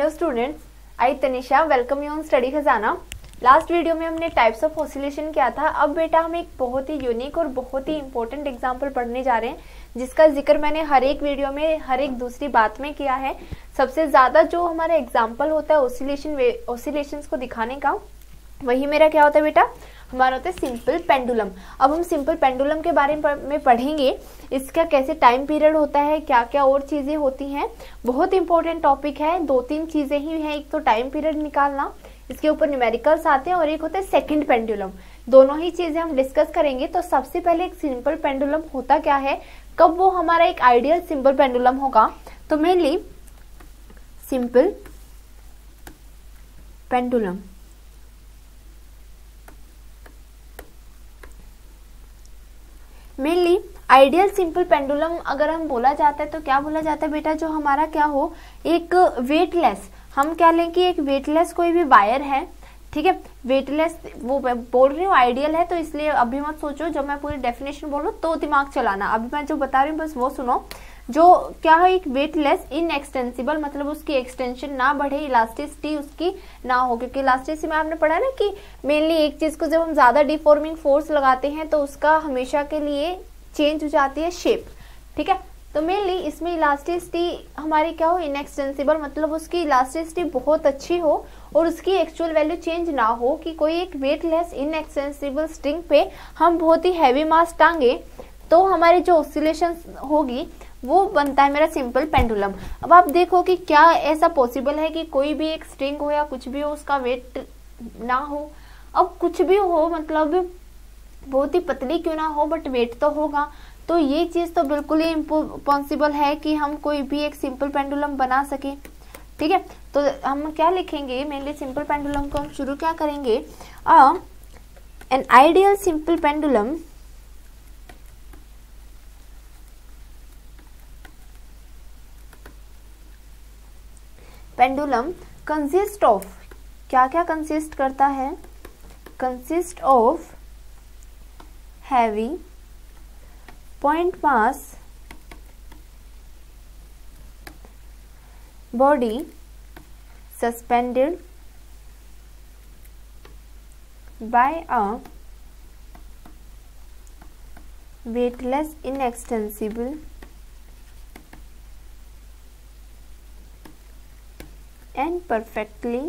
Hello students, I Tanisha welcome you on study खजाना। Last video में हमने टाइप्स ऑफ ऑसिलेशन किया था। अब बेटा हम एक बहुत ही यूनिक और बहुत ही इंपॉर्टेंट एग्जांपल पढ़ने जा रहे हैं, जिसका जिक्र मैंने हर एक वीडियो में हर एक दूसरी बात में किया है। सबसे ज्यादा जो हमारा एग्जाम्पल होता है ऑसिलेशंस को दिखाने का, वही मेरा क्या होता है बेटा, हमारा होता है सिंपल पेंडुलम। अब हम सिंपल पेंडुलम के बारे में पढ़ेंगे, इसका कैसे टाइम पीरियड होता है, क्या क्या और चीजें होती हैं। बहुत इंपॉर्टेंट टॉपिक है, दो तीन चीजें ही हैं, एक तो टाइम पीरियड निकालना, इसके ऊपर न्यूमेरिकल्स आते हैं, और एक होता है सेकंड पेंडुलम। दोनों ही चीजें हम डिस्कस करेंगे। तो सबसे पहले एक सिंपल पेंडुलम होता क्या है, कब वो हमारा एक आइडियल सिंपल पेंडुलम होगा। तो mainly simple pendulum mainly ideal simple pendulum अगर हम बोला जाता है तो क्या बोला जाता है बेटा, जो हमारा क्या हो, एक वेटलेस, हम क्या लें कि एक वेटलेस कोई भी वायर है, ठीक है, वेटलेस, वो बोल रही हूँ आइडियल है, तो इसलिए अभी मत सोचो, जब मैं पूरी डेफिनेशन बोलूँ तो दिमाग चलाना, अभी मैं जो बता रही हूँ बस वो सुनो। जो क्या है, एक वेटलेस इनएक्सटेंसिबल, मतलब उसकी एक्सटेंशन ना बढ़े, इलास्टिसिटी उसकी ना हो, क्योंकि इलास्टिसिटी में आपने पढ़ा ना कि मेनली एक चीज को जब हम ज्यादा डिफॉर्मिंग फोर्स लगाते हैं तो उसका हमेशा के लिए चेंज हो जाती है शेप, ठीक है। तो मेनली इसमें इलास्टिसिटी हमारी क्या हो, इनएक्सटेंसिबल, मतलब उसकी इलास्टिसिटी बहुत अच्छी हो और उसकी एक्चुअल वैल्यू चेंज ना हो, कि कोई एक वेटलेस इनएक्सटेंसिबल स्ट्रिंग पे हम बहुत ही हैवी मास टांगे तो हमारी जो ऑसिलेशन होगी वो बनता है मेरा सिंपल पेंडुलम। अब आप देखो कि क्या ऐसा पॉसिबल है कि कोई भी एक स्ट्रिंग हो या कुछ भी हो उसका वेट ना हो। अब कुछ भी हो, मतलब बहुत ही पतली क्यों ना हो, बट वेट तो होगा। तो ये चीज तो बिल्कुल ही इम्पॉसिबल है कि हम कोई भी एक सिंपल पेंडुलम बना सके, ठीक है। तो हम क्या लिखेंगे, मेनली सिंपल पेंडुलम को हम शुरू क्या करेंगे, an ideal simple pendulum consist of, क्या क्या कंसिस्ट करता है, consist of heavy point mass body suspended bye a weightless inextensible and perfectly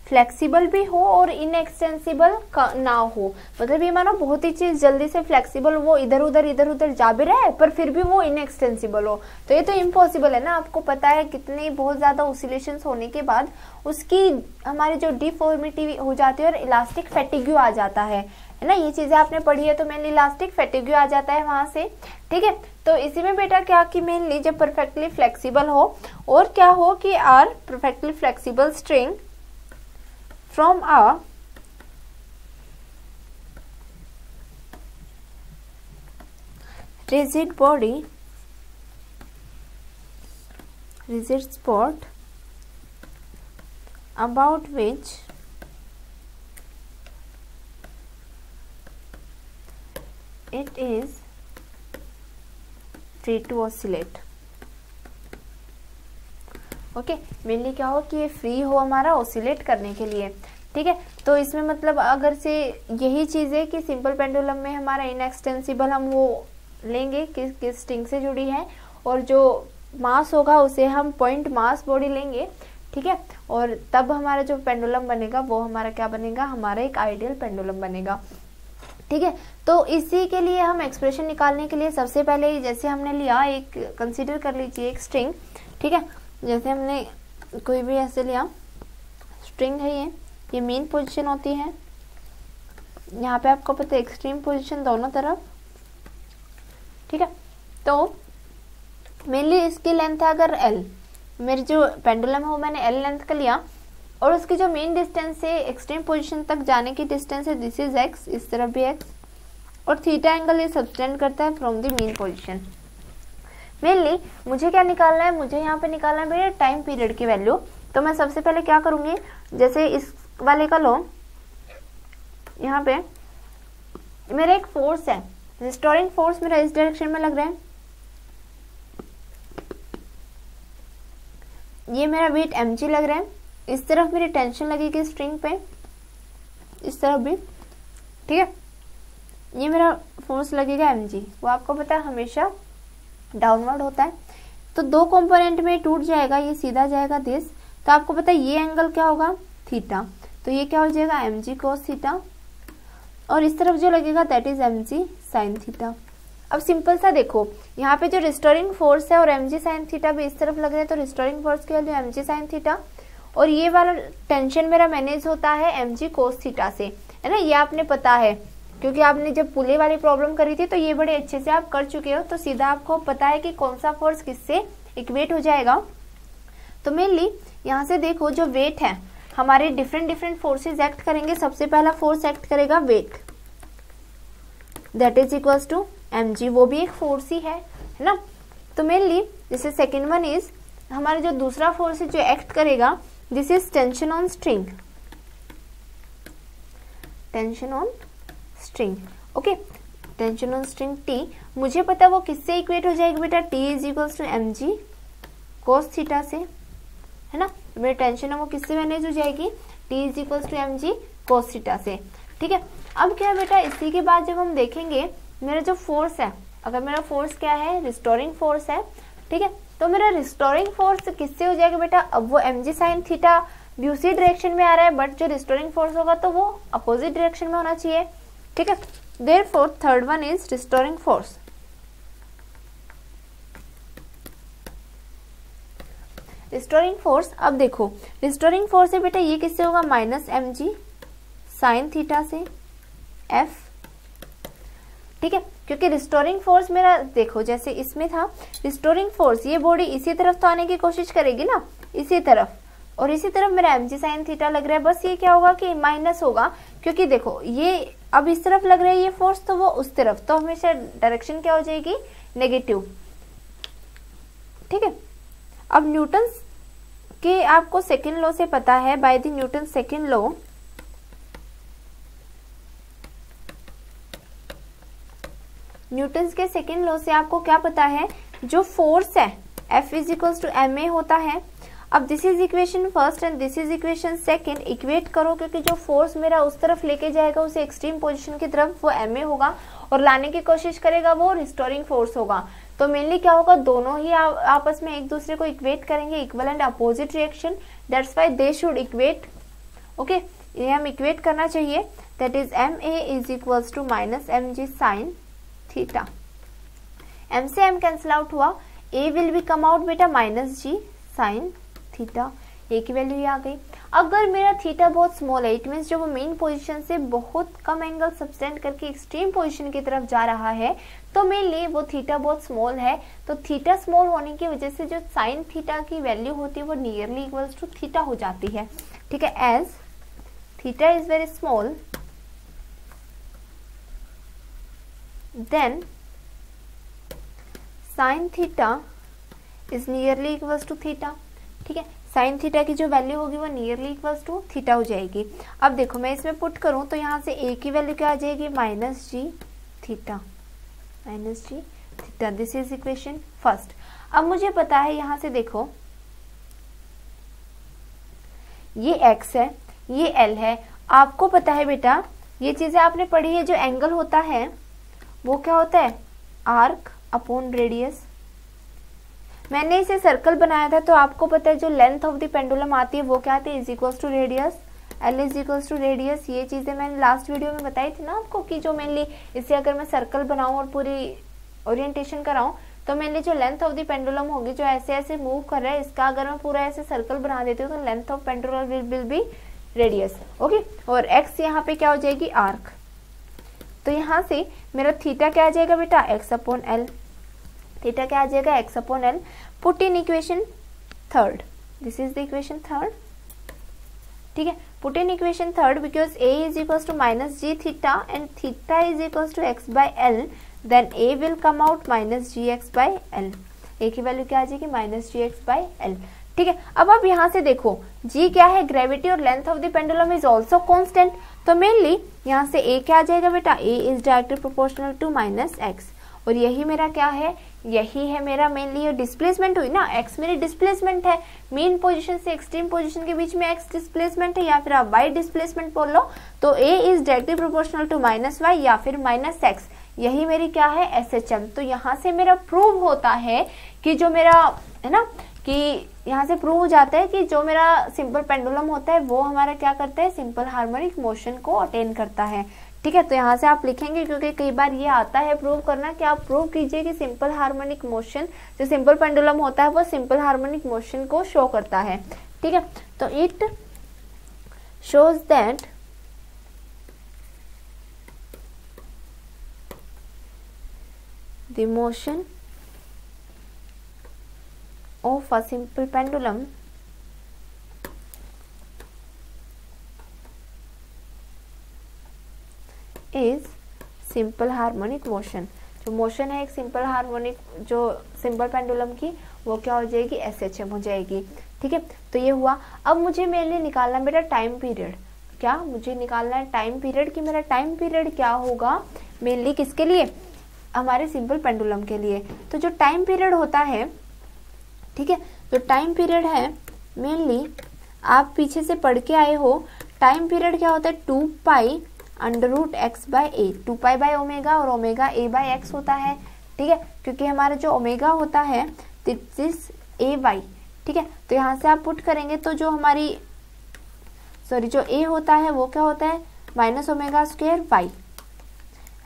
flexible भी हो और इनएक्सटेंसिबल ना हो, मतलब ये मानो बहुत ही चीज जल्दी से फ्लेक्सिबल, वो इधर उधर जा भी रहा है पर फिर भी वो इनएक्सटेंसिबल हो, तो ये तो इम्पॉसिबल है ना। आपको पता है कितनी बहुत ज्यादा ऑसिलेशंस होने के बाद उसकी हमारी जो डिफॉर्मिटी हो जाती है और इलास्टिक फैटिग्यू आ जाता है ना। ये चीजें आपने पढ़ी है, तो मेनली इलास्टिक फैटिग्यू आ जाता है वहां से, ठीक है। तो इसी में बेटा क्या कि मेनली जब परफेक्टली फ्लेक्सिबल हो और क्या हो कि are perfectly flexible string from a rigid body, rigid spot about which it is free to oscillate। Okay, mainly क्या हो कि ये फ्री हो हमारा ऑसिलेट करने के लिए, ठीक है। तो इसमें मतलब अगर से यही चीज है कि सिंपल पेंडुलम में हमारा इनएक्सटेंसिबल हम वो लेंगे किस स्ट्रिंग से जुड़ी है, और जो मास होगा उसे हम पॉइंट मास बॉडी लेंगे, ठीक है। और तब हमारा जो पेंडुलम बनेगा वो हमारा क्या बनेगा, हमारा एक आइडियल पेंडुलम बनेगा, ठीक है। तो इसी के लिए हम एक्सप्रेशन निकालने के लिए सबसे पहले जैसे हमने लिया, एक कंसीडर कर लीजिए एक स्ट्रिंग, ठीक है। जैसे हमने कोई भी ऐसे लिया स्ट्रिंग है, ये मेन पोजीशन होती है, यहाँ पे आपको पता है एक्सट्रीम पोजीशन दोनों तरफ, ठीक है। तो मेनली इसकी लेंथ है अगर L, मेरी जो पेंडुलम है वो मैंने L लेंथ का लिया, और उसकी जो मेन डिस्टेंस है एक्सट्रीम पोजीशन तक जाने की डिस्टेंस है, दिस इज x, इस तरफ भी x, और थीटा एंगल ये सबटेंड करता है from the main position. Mainly मुझे क्या निकालना है, मुझे यहाँ पे निकालना है मेरे टाइम पीरियड की वैल्यू। तो मैं सबसे पहले क्या करूंगी, जैसे इस वाले का लो, यहाँ पे मेरा एक फोर्स है, रिस्टोरिंग फोर्स मेरा इस डायरेक्शन में लग रहा है, ये मेरा वेट mg लग रहा है, इस तरफ मेरी टेंशन लगेगी स्ट्रिंग पे, इस तरफ भी, ठीक है। ये मेरा फोर्स लगेगा mg, वो आपको पता है हमेशा डाउनवर्ड होता है। तो दो कंपोनेंट में टूट जाएगा, ये सीधा जाएगा दिस, तो आपको पता है ये एंगल क्या होगा, थीटा, तो ये क्या हो जाएगा mg cos थीटा, और इस तरफ जो लगेगा that is mg sin theta. अब सिंपल सा देखो, यहाँ पे जो रिस्टोरिंग फोर्स है और mg sin थीटा भी इस तरफ लग रहे हैं, तो रिस्टोरिंग फोर्स की वैल्यू mg sin थीटा, और ये वाला टेंशन मेरा मैनेज होता है mg cos थीटा से, है ना, ये आपने पता है क्योंकि आपने जब पुले वाली प्रॉब्लम करी थी तो ये बड़े अच्छे से आप कर चुके हो, तो सीधा आपको पता है कि कौन सा फोर्स किससे इक्वेट हो जाएगा। तो मेनली यहाँ से देखो जो वेट है हमारे डिफरेंट फोर्सेस एक्ट करेंगे। सबसे पहला फोर्स एक्ट करेगा weight, that is equals to mg, वो भी एक फोर्स ही है ना। तो मेनली जैसे सेकेंड वन इज हमारा जो दूसरा फोर्स है जो एक्ट करेगा, this is tension on string, tension on string, okay, tension on string T, मुझे पता वो किससे इक्वेट हो जाएगी बेटा, T is equals to mg cos theta से, है ना, मेरी टेंशन है वो किससे मैनेज हो जाएगी, T is equals to mg cos theta से, ठीक है। अब क्या बेटा, इसी के बाद जब हम देखेंगे मेरा जो फोर्स है, अगर मेरा फोर्स क्या है, रिस्टोरिंग फोर्स है, ठीक है, तो मेरा रिस्टोरिंग फोर्स किससे हो जाएगा बेटा, अब वो mg sin थीटा भी उसी डायरेक्शन में आ रहा है, बट जो रिस्टोरिंग फोर्स होगा तो वो अपोजिट डायरेक्शन में होना चाहिए, ठीक है। Therefore third one is restoring force. Restoring force, अब देखो रिस्टोरिंग फोर्स है बेटा, ये किससे होगा, माइनस mg sin थीटा से f, ठीक है, क्योंकि रिस्टोरिंग फोर्स मेरा देखो जैसे इसमें था रिस्टोरिंग फोर्स, ये बॉडी इसी तरफ तो आने की कोशिश करेगी ना, इसी तरफ, और इसी तरफ मेरा mg sin थीटा लग रहा है, बस ये क्या होगा कि माइनस होगा, क्योंकि देखो ये अब इस तरफ लग रहा है ये फोर्स, तो वो उस तरफ, तो हमेशा डायरेक्शन क्या हो जाएगी, नेगेटिव, ठीक है। अब न्यूटन के आपको सेकेंड लॉ से पता है, by the Newton second law, Newton के सेकेंड लॉ से आपको क्या पता है, जो फोर्स है F is equals to ma होता है। अब this is equation first and this is equation second, equate करो, क्योंकि जो फोर्स मेरा उस तरफ लेके जाएगा उसे एक्सट्रीम पोजीशन की तरफ, वो ma होगा, और लाने की कोशिश करेगा वो रिस्टोरिंग फोर्स होगा। तो मेनली क्या होगा, दोनों ही आपस में एक दूसरे को इक्वेट करेंगे, equal and opposite reaction, that's why they should equate, okay, ये हम इक्वेट करना चाहिए, that is ma is equals to minus mg sin theta. m से m कैंसिल आउट हुआ, a will be come out बेटा minus g sin theta, a की value आ गई। अगर मेरा थीटा बहुत स्मॉल है, इट मीन्स जो वो मेन पोजीशन से बहुत कम एंगल सबटेंड करके एक्सट्रीम पोजीशन की तरफ जा रहा है, तो मेनली वो थीटा बहुत स्मॉल है, तो थीटा स्मॉल होने की वजह से जो साइन थीटा की वैल्यू होती है वो नियरली इक्वल्स टू थीटा हो जाती है, ठीक है। As theta is very small then sine theta is nearly equals to theta, ठीक है। साइन थीटा की जो वैल्यू होगी वो नियरली इक्वल्स टू थीटा हो जाएगी। अब देखो मैं इसमें पुट करूं तो यहाँ से a की वैल्यू क्या आ जाएगी, minus g theta, minus g theta, this is equation first. अब मुझे पता है यहाँ से देखो ये x है, ये l है, आपको पता है बेटा ये चीजें आपने पढ़ी है, जो एंगल होता है वो क्या होता है, आर्क अपॉन रेडियस। मैंने इसे सर्कल बनाया था, तो आपको पता है जो लेंथ ऑफ द पेंडुलम आती है वो क्या आती है, is equals to radius, L is equals to radius. ये चीजें मैंने लास्ट वीडियो में बताई थी ना आपको, कि जो मेनली इसे अगर मैं सर्कल बनाऊं और पूरी ओरिएंटेशन कराऊं, तो मेनली जो लेंथ ऑफ द पेंडुलम होगी, जो ऐसे ऐसे मूव कर रहा है, इसका अगर मैं पूरा ऐसे सर्कल बना देती हूँ तो length of pendulum will be radius, okay. और एक्स यहाँ पे क्या हो जाएगी, आर्क। तो यहाँ से मेरा थीटा क्या आ जाएगा बेटा, एक्स अपॉन एल, थीटा क्या आ जाएगा, x upon L. Put in equation third, this is the equation third, ठीक है। Put in equation third, because a is equals to minus g theta and theta is equals to x by L, then a will come out minus g x by L. a की value क्या आ जाएगी, minus g x by L, ठीक है। अब आप यहाँ से देखो g क्या है, ग्रेविटी, और length of the pendulum is also constant, तो मेनली यहाँ से a क्या आ जाएगा बेटा, a is directly proportional to minus x, और यही मेरा क्या है, यही है मेरा मेनली ये डिस्प्लेसमेंट हुई ना, x मेरी डिस्प्लेसमेंट है, मीन पोजीशन से एक्सट्रीम पोजीशन के बीच में x डिस्प्लेसमेंट है, या फिर आप y डिस्प्लेसमेंट बोल लो, तो a is directly proportional to -y या फिर -x, यही मेरी क्या है SHM। तो यहाँ से मेरा प्रूव होता है कि जो मेरा है ना, कि यहाँ से प्रूव हो जाता है कि जो मेरा सिंपल पेंडुलम होता है वो हमारा क्या करता है, सिंपल हार्मोनिक मोशन को अटेन करता है। ठीक है, तो यहाँ से आप लिखेंगे, क्योंकि कई बार ये आता है प्रूव करना कि आप प्रूव कीजिए कि सिंपल हार्मोनिक मोशन, जो सिंपल पेंडुलम होता है वो सिंपल हार्मोनिक मोशन को शो करता है। ठीक है, तो it shows that the motion of a simple pendulum is simple harmonic motion। जो मोशन है एक सिंपल हार्मोनिक, जो सिंपल पेंडुलम की, वो क्या हो जाएगी, SHM हो जाएगी। ठीक है, तो ये हुआ। अब मुझे मेरे निकालना बेटा टाइम पीरियड, क्या मुझे निकालना है टाइम पीरियड, कि मेरा टाइम पीरियड क्या होगा मेनली किसके लिए, हमारे सिंपल पेंडुलम के लिए। तो जो टाइम पीरियड होता है, ठीक है, जो टाइम पीरियड है मेनली आप पीछे से पढ़ के आए हो, टाइम पीरियड क्या होता है 2 pi under root x by a, 2 pi by omega और ओमेगा ए बाय एक्स होता है। ठीक है, क्योंकि हमारा जो ओमेगा होता है दिस इज ए वाई। ठीक है, तो यहाँ से आप पुट करेंगे तो जो हमारी जो ए होता है वो क्या होता है माइनस ओमेगा स्क्वायर वाई,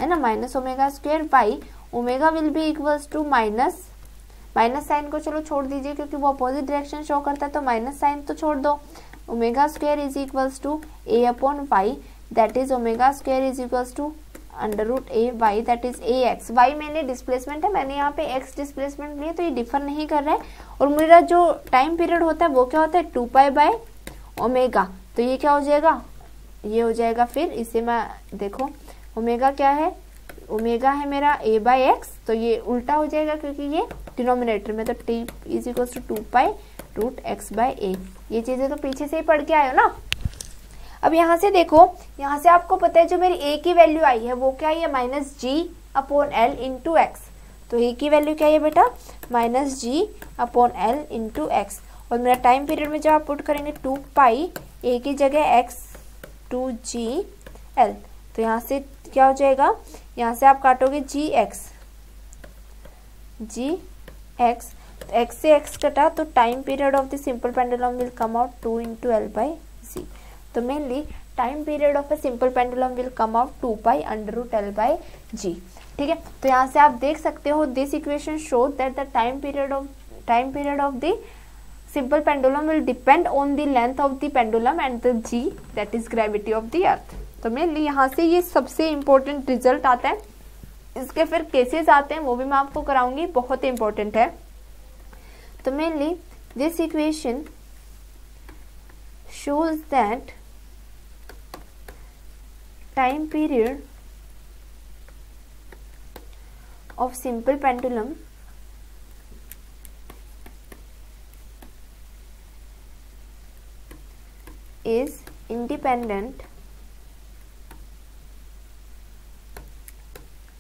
है ना, minus omega square y. Omega will be equals to minus sine को चलो छोड़ दीजिए क्योंकि वो अपोजिट डायरेक्शन शो करता है, तो माइनस साइन तो छोड़ दो। Omega square is equals to a upon y, that is omega square is equals to under root a y, that is a x. Y मैंने डिस्प्लेसमेंट है, मैंने यहाँ पे एक्स डिस्प्लेसमेंट लिया, तो ये डिफर नहीं कर रहा है। और मेरा जो टाइम पीरियड होता है वो क्या होता है 2 पाई बाय ओमेगा, तो ये क्या हो जाएगा, ये हो जाएगा, फिर इसे मैं देखो ओमेगा क्या है, ओमेगा है मेरा a बाई एक्स, तो ये उल्टा हो जाएगा क्योंकि ये डिनोमिनेटर में, तो t is equal to 2 pi root X by A. ये चीजें तो पीछे से ही पढ़ के आए हो ना। अब यहाँ से देखो, यहाँ से आपको पता है जो मेरी a की वैल्यू आई है वो क्या है, माइनस जी अपॉन एल इंटू एक्स। तो a की वैल्यू क्या है बेटा, माइनस जी अपॉन एल इंटू एक्स। और मेरा टाइम पीरियड में जब आप पुट करेंगे 2 पाई a की जगह x टू जी एल, तो यहाँ से क्या हो जाएगा, यहाँ से आप काटोगे जी एक्स, एक्स से एक्स कटा तो time period of the simple pendulum will come out 2 into L by G. तो mainly time period of a simple pendulum will come out 2 pi under root L by G. ठीक है, तो यहाँ से आप देख सकते हो this equation show that the time period of the simple pendulum will depend on the length of the pendulum and the g, that is gravity of the earth। तो मेनली यहाँ से ये सबसे इम्पोर्टेंट रिजल्ट आता है। इसके फिर cases आते हैं, वो भी मैं आपको कराऊंगी, बहुत इम्पोर्टेंट है। तो mainly this equation shows that time period of simple pendulum is independent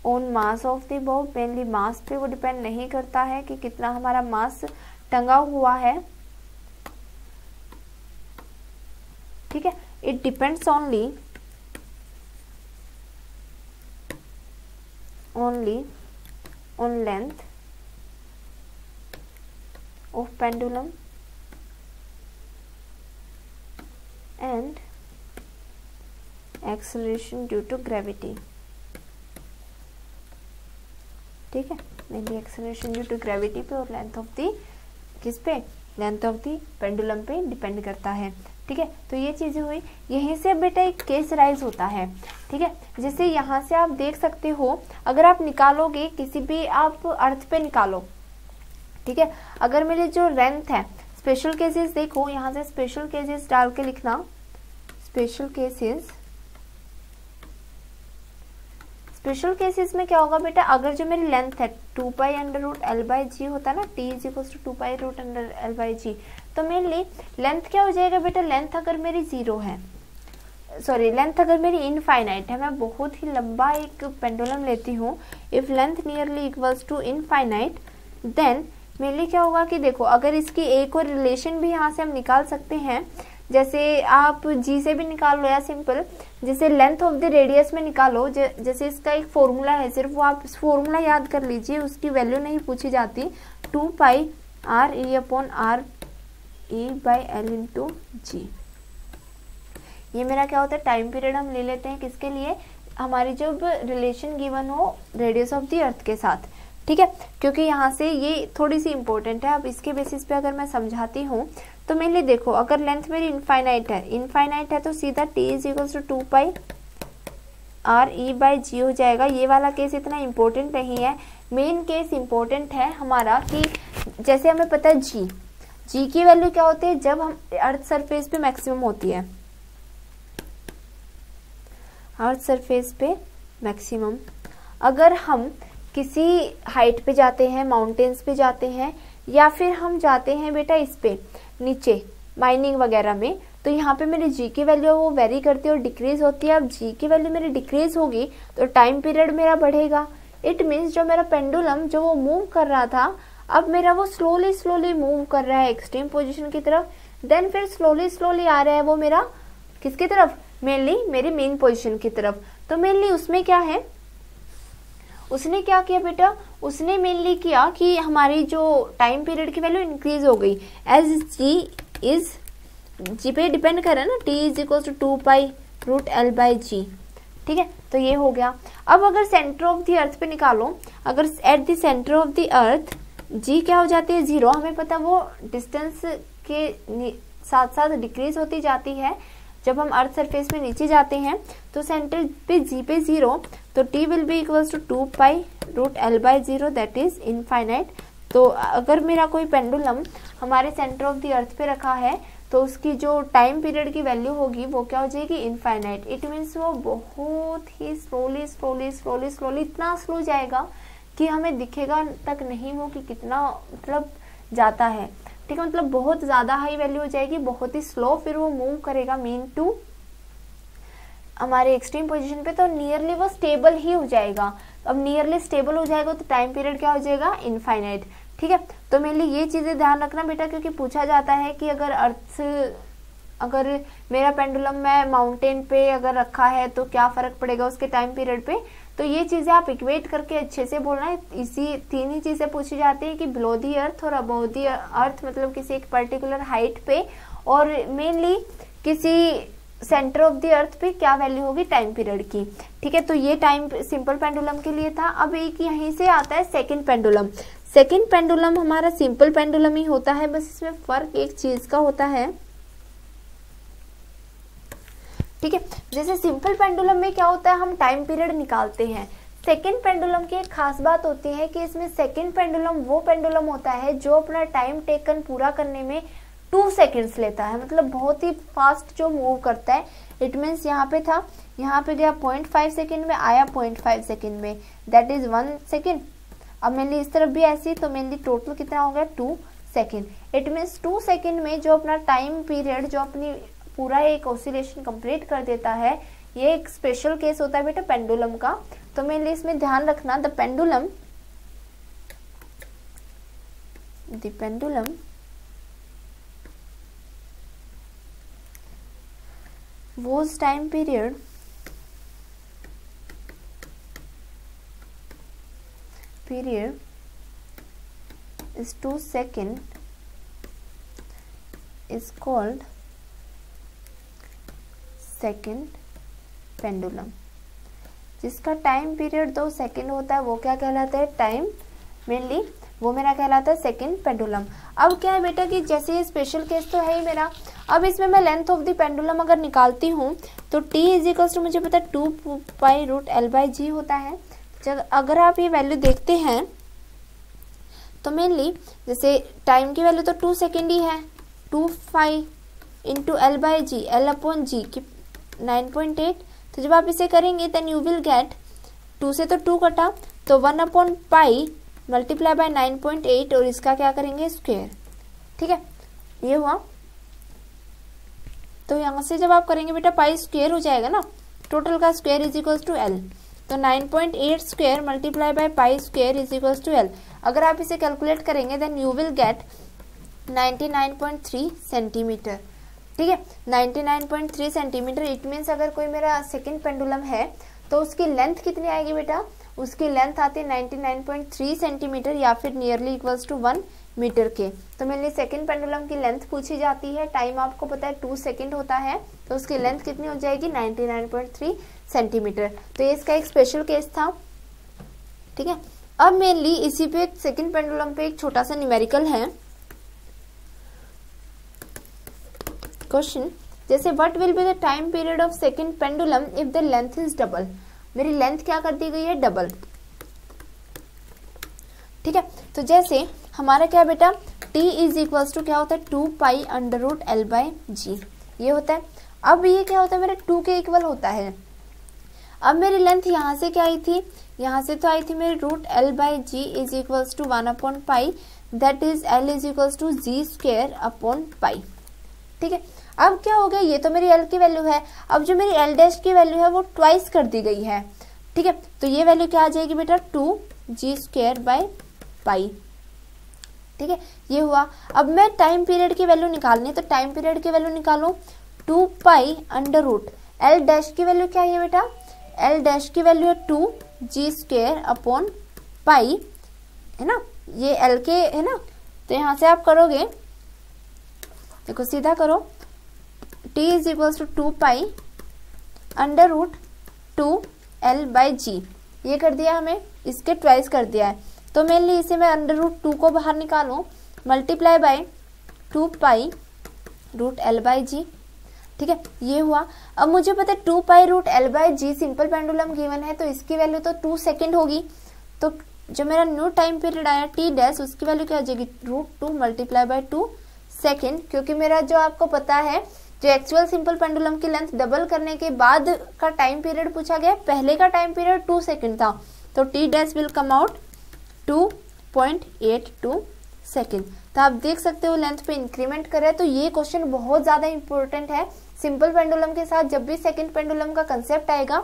on mass of the bob। Mainly mass पे वो डिपेंड नहीं करता है कि कितना हमारा मास टंगा हुआ है। ठीक है, it depends only on length of pendulum and acceleration due to gravity। ठीक है, mainly acceleration due to gravity पे और लेंथ ऑफ दी किस पे, लेंथ ऑफ दी पेंडुलम पे डिपेंड करता है। ठीक है, तो ये चीजें हुई। यहीं से बेटा एक केस राइज होता है। ठीक है, जैसे यहाँ से आप देख सकते हो, अगर आप निकालोगे किसी भी आप अर्थ पे निकालो, ठीक है, अगर मेरे जो लेंथ है, स्पेशल केसेस देखो, यहाँ से स्पेशल केसेस डाल के लिखना, स्पेशल केसेस में क्या होगा बेटा, अगर जो मेरी लेंथ है 2 pi under root L by G होता है ना, T is equal to 2 pi root under L by G, तो मेनली लेंथ क्या हो जाएगा बेटा, लेंथ अगर मेरी 0 है सॉरी लेंथ अगर मेरी इनफाइनाइट है, मैं बहुत ही लंबा एक पेंडुलम लेती हूँ, if length nearly equals to infinite, then मेरे लिए क्या होगा कि देखो अगर इसकी एक और रिलेशन भी यहाँ से हम निकाल सकते हैं, जैसे आप जी से भी निकाल लो या सिंपल जैसे लेंथ ऑफ द रेडियस में निकालो, जैसे इसका एक फॉर्मूला है, सिर्फ वो आप फॉर्मूला याद कर लीजिए, उसकी वैल्यू नहीं पूछी जाती, 2 pi R E upon R E by L into G. ये मेरा क्या होता है, टाइम पीरियड हम ले लेते हैं किसके लिए, हमारी जब रिलेशन गिवन हो रेडियस ऑफ द अर्थ के साथ, ठीक है, क्योंकि यहाँ से ये थोड़ी सी इंपॉर्टेंट है। अब इसके बेसिस पे अगर मैं समझाती हूँ तो मेरे लिए देखो अगर लेंथ मेरी इनफाइनाइट है तो सीधा t is equals to 2 pi R E by G हो जाएगा। ये वाला केस इतना इम्पोर्टेंट नहीं है, मेन केस इम्पोर्टेंट है हमारा कि जैसे हमें पता है जी की वैल्यू क्या होती है जब हम अर्थ सरफेस पे मैक्सिमम होती है, अर्थ सरफेस पे मैक्सिमम। अगर हम किसी हाइट पे जाते हैं, माउंटेन्स पे जाते हैं, या फिर हम जाते हैं बेटा इस पे नीचे माइनिंग वगैरह में, तो यहाँ पे मेरी जी की वैल्यू वो वेरी करती है और डिक्रीज होती है। अब जी की वैल्यू मेरी डिक्रीज होगी तो टाइम पीरियड मेरा बढ़ेगा। इट मीन्स जो मेरा पेंडुलम जो वो मूव कर रहा था, अब मेरा वो स्लोली मूव कर रहा है एक्सट्रीम पोजीशन की तरफ, देन फिर स्लोली आ रहा है वो मेरा किसकी तरफ, मेनली मेरी मेन पोजीशन की तरफ। तो मेनली उसमें क्या है, उसने क्या किया बेटा, उसने मेनली किया कि हमारी जो टाइम पीरियड की वैल्यू इंक्रीज हो गई, एज जी पे डिपेंड कर रहा है ना, T is equal to 2 pi root L by G, ठीक है। तो ये हो गया। अब अगर सेंटर ऑफ द अर्थ पे निकालो, अगर at the centre of the earth G क्या हो जाती है 0, हमें पता वो डिस्टेंस के साथ साथ डिक्रीज होती जाती है। जब हम अर्थ सरफेस में नीचे जाते हैं तो सेंटर पे जी पे 0, तो T will be equals to 2 pi root L by 0 that is infinite. तो अगर मेरा कोई पेंडुलम हमारे सेंटर ऑफ द अर्थ पे रखा है तो उसकी जो टाइम पीरियड की वैल्यू होगी वो क्या हो जाएगी, इनफाइनाइट। इट मीन्स वो बहुत ही स्लोली इतना स्लो जाएगा कि हमें दिखेगा तक नहीं वो कि कितना मतलब जाता है, ठीक है। मतलब बहुत ज्यादा हाई वैल्यू हो जाएगी, बहुत ही स्लो फिर वो मूव करेगा मीन टू हमारे एक्सट्रीम पोजीशन पे, तो नियरली वो स्टेबल ही हो जाएगा। अब नियरली स्टेबल हो जाएगा तो टाइम पीरियड क्या हो जाएगा, इनफाइनाइट, ठीक है। तो मेनली ये चीजें ध्यान रखना बेटा, क्योंकि पूछा जाता है कि अगर मेरा पेंडुलम मैं माउंटेन पे अगर रखा है तो क्या फर्क पड़ेगा उसके टाइम पीरियड पे। तो ये चीजें आप इक्वेट करके अच्छे से बोलना है। इसी 3 ही चीजें पूछी जाती है कि बिलो दी अर्थ और अबव दी अर्थ, मतलब किसी एक पर्टिकुलर हाइट पे, और मेनली किसी सेंटर ऑफ द अर्थ पे क्या वैल्यू होगी टाइम पीरियड की, ठीक है। तो ये टाइम सिंपल पेंडुलम के लिए था। अब एक यहीं से आता है सेकंड पेंडुलम। सेकंड पेंडुलम हमारा सिंपल पेंडुलम ही होता है, बस इसमें फर्क एक चीज का होता है, ठीक है। जैसे सिंपल पेंडुलम में क्या होता है, हम टाइम पीरियड निकालते हैं। सेकंड पेंडुलम की एक खास बात होती है कि इसमें सेकंड पेंडुलम वो पेंडुलम होता है जो अपना टाइम टेकन पूरा करने में 2 सेकेंड्स लेता है, मतलब बहुत ही फास्ट जो मूव करता है। इट मीन्स यहाँ पे था, यहाँ पे गया 0.5 सेकेंड में, आया 0.5 सेकेंड में, दैट इज 1 सेकेंड। अब मेनली इस तरफ भी ऐसी, तो मेनली टोटल कितना हो गया 2 सेकेंड। इट मीन्स 2 सेकेंड में जो अपना टाइम पीरियड जो अपनी पूरा एक ऑसिलेशन कंप्लीट कर देता है, ये एक स्पेशल केस होता है बेटा पेंडुलम का। तो मेनली इसमें ध्यान रखना, the pendulum whose time period is 2 seconds is called second pendulum। जिसका टाइम पीरियड 2 सेकेंड होता है वो क्या कहलाता है, टाइम, मेनली वो मेरा कहलाता है सेकंड पेंडुलम। अब क्या है बेटा कि जैसे ये स्पेशल केस तो है ही मेरा, अब इसमें मैं लेंथ ऑफ द पेंडुलम अगर निकालती हूँ तो t इज इक्वल्स टू मुझे पता है 2 pi root L by G होता है। जब अगर आप ये वैल्यू देखते हैं तो मेनली जैसे टाइम की वैल्यू तो 2 सेकेंड ही है, 2 pi into L by G, L upon G की 9.8। तो जब आप इसे करेंगे देन यू विल गेट 2 से तो 2 कटा तो 1 अपॉन पाई मल्टीप्लाई बाय 9.8 और इसका क्या करेंगे स्क्वायर, ठीक है। ये हुआ तो यहाँ से जब आप करेंगे बेटा पाई स्क्वायर हो जाएगा ना, टोटल का square is equals to L. तो 9.8 square multiply by pi square is equals to L. अगर आप इसे कैलकुलेट करेंगे then you will get 99.3 centimetre. ठीक है, 99.3 सेंटीमीटर। इट मीन्स अगर कोई मेरा सेकंड पेंडुलम है तो उसकी लेंथ कितनी आएगी बेटा, उसकी लेंथ आती है 99.3 सेंटीमीटर या फिर नियरली इक्वल्स टू 1 मीटर के। तो मेरे लिए सेकंड पेंडुलम की लेंथ पूछी जाती है, टाइम आपको पता है 2 सेकंड होता है, तो उसकी लेंथ कितनी हो जाएगी 99.3 सेंटीमीटर। तो ये इसका एक स्पेशल केस था। ठीक है, अब मेनली इसी पे सेकंड पेंडुलम पे एक छोटा सा न्यूमेरिकल है क्वेश्चन, जैसे what will be the time period of second pendulum if the length is double. मेरी लेंथ क्या कर दी गई है, डबल। ठीक है, तो जैसे हमारा क्या बेटा t इज इक्वल्स टू क्या होता है 2 pi under root L by G, ये होता है। अब ये क्या होता है मेरा 2 के इक्वल होता है। अब मेरी लेंथ यहाँ से क्या आई थी, यहाँ से तो आई थी मेरी root L by G is equals to 1/पाई, that is L is equals to G square upon pi. ठीक है, अब क्या हो गया, ये तो मेरी एल की वैल्यू है, अब जो मेरी एल डैश की वैल्यू है वो ट्वाइस कर दी गई है। ठीक है, तो ये वैल्यू क्या आ जाएगी बेटा 2 जी स्क्वायर बाय पाई। ठीक है, ये हुआ। अब मैं टाइम पीरियड की वैल्यू निकालनी है, तो टाइम पीरियड की वैल्यू निकालो 2 pi under root L dash की वैल्यू क्या है बेटा, एल डैश की वैल्यू है 2 जी स्क्वायर अपॉन पाई, है ना, ये एल के है ना। तो यहां से आप करोगे, देखो सीधा करो, t is equals to 2 pi under root 2 L by G, ये कर दिया हमें, इसके ट्वाइस कर दिया है। तो मेनली इसे मैं अंडर रूट 2 को बाहर निकालूं, multiply by 2 pi root L by G. ठीक है, ये हुआ। अब मुझे पता है 2 pi root L by G simple pendulum given है, तो इसकी वैल्यू तो 2 सेकेंड होगी। तो जो मेरा न्यू टाइम पीरियड आया टी डैश, उसकी वैल्यू क्या हो जाएगी रूट 2 मल्टीप्लाई बाय 2 सेकेंड, क्योंकि मेरा जो आपको पता है जो एक्चुअल सिंपल पेंडुलम की लेंथ डबल करने के बाद का टाइम पीरियड पूछा गया, पहले का टाइम पीरियड 2 सेकेंड था, तो T dash will come out 2.82 second. तो आप देख सकते हो लेंथ पे इंक्रीमेंट करे, तो ये क्वेश्चन बहुत ज्यादा इंपॉर्टेंट है। सिंपल पेंडुलम के साथ जब भी सेकंड पेंडुलम का कंसेप्ट आएगा,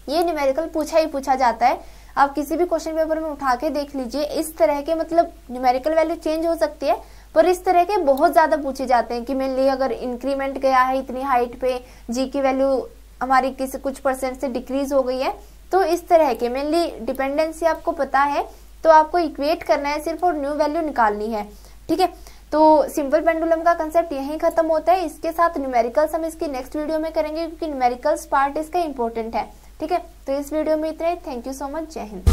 ये न्यूमेरिकल पूछा ही पूछा जाता है। आप किसी भी क्वेश्चन पेपर में उठा के देख लीजिए, इस तरह के मतलब न्यूमेरिकल वैल्यू चेंज हो सकती है, पर इस तरह के बहुत ज्यादा पूछे जाते हैं कि मेनली अगर इंक्रीमेंट गया है इतनी हाइट पे, जी की वैल्यू हमारी किसी कुछ परसेंट से डिक्रीज हो गई है, तो इस तरह के मेनली डिपेंडेंसी आपको पता है, तो आपको इक्वेट करना है सिर्फ और न्यू वैल्यू निकालनी है। ठीक है, तो सिंपल पेंडुलम का कंसेप्ट यहीं खत्म होता है। इसके साथ न्यूमेरिकल्स हम इसकी नेक्स्ट वीडियो में करेंगे, क्योंकि न्यूमेरिकल्स पार्ट इसका इंपॉर्टेंट है। ठीक है, तो इस वीडियो में इतना ही। थैंक यू सो मच, जय हिंद।